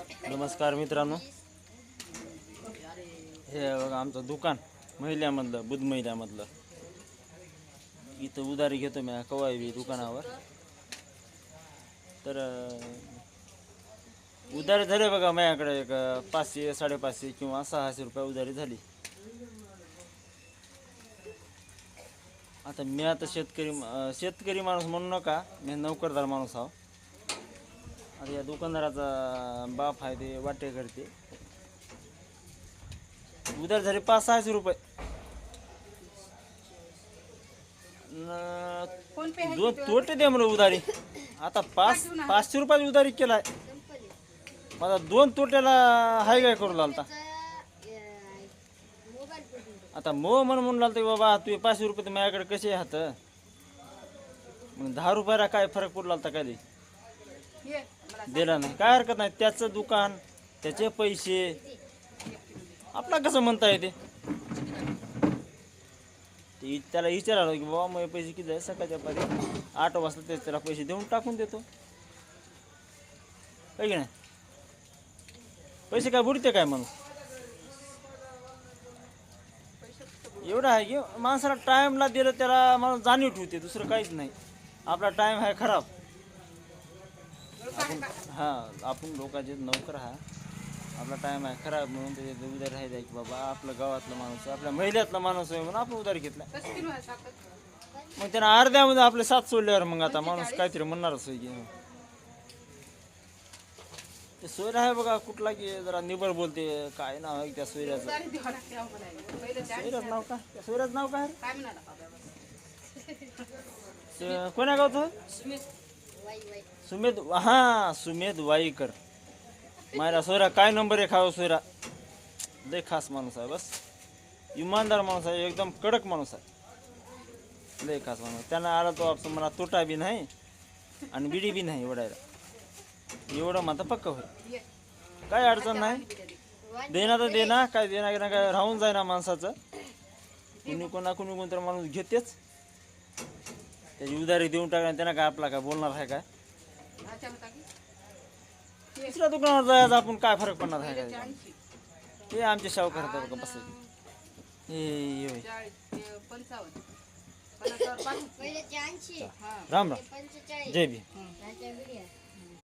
नमस्कार मित्रांनो, हे बघा आमचं दुकान महिल्यामधलं, बुध महिल्यामधलं. इथं उधारी घेतो मी कवायबी दुकानावर. तर उधारी झाले बघा माझ्याकडे एक 500, 550 किंवा 600 रुपये उधारी झाली. आता मी आता शेतकरी माणूस म्हणू नका, मी नोकरदार माणूस आहो. आता या दुकानदाराचा बाप आहे ते वाटे करते. उधार झाले 500-600 रुपये. दोन तोटे दे म्हणून उधारी. आता 500 रुपयाची उधारी केलाय. माझा 2 तोट्याला हाय काय करू लागला. आता म्हणून लागतं की बाबा तू 500 रुपये तर माझ्याकडे कसे आहात म्हणून 10 रुपयाला काय फरक पडला होता काय दिला नाही, काय हरकत नाही. त्याचं दुकान, त्याचे पैसे आपला कसं म्हणता येते. त्याला विचारायला की बाबा मग पैसे किती आहे, सकाळच्या पारी 8 वाजता तेच त्याला पैसे देऊन टाकून देतो, काय की नाही. पैसे काय बुडते काय माणूस. एवढं आहे की माणसाला टाईमला दिलं त्याला माणूस जाणीव ठेवते, दुसरं काहीच नाही. आपला टाईम आहे खराब. आपण लोकांचे नोकर आहे, आपला टाईम आहे खराब म्हणून ते उधार राहायचं की बाबा आपलं गावातला माणूस आहे, आपल्या महिल्यातला माणूस आहे म्हणून आपण उधार घेतला. मग त्यांना अर्ध्यामध्ये आपले 7 सोडल्यावर मग आता माणूस काहीतरी म्हणणारच होय की. ते सोयरा आहे बघा कुठला की जरा निबर बोलते. काय नाव आहे त्या सोयऱ्याचं, सोयऱ्याचं नाव का, त्या सोयऱ्याचं नाव काय कोण्या गावचं. सुमेध, सुमेध वाईकर. माझा सोयरा काय नंबर 1 हा सोयरा. लय खास माणूस आहे, बस इमानदार माणूस आहे, एकदम कडक माणूस आहे, लय खास माणूस. त्यांना आला तो आपण मला तोटा बी नाही आणि बिडी बी नाही ओढायला, एवढं मात्र पक्क होईल. काय अडचण नाही. देना तर देना, काय देना घेणं काय राहून जाईना माणसाचं. कोणी तर माणूस घेतेच, त्याची उधारी देऊन टाकणार. त्यांना काय आपला काय बोलणार आहे काय. दुसऱ्या दुकानावर जायचं आपण, काय फरक पडणार आहे काय. हे आमचे शाहूकार होते बघा, बस हे राम राम, जय भी.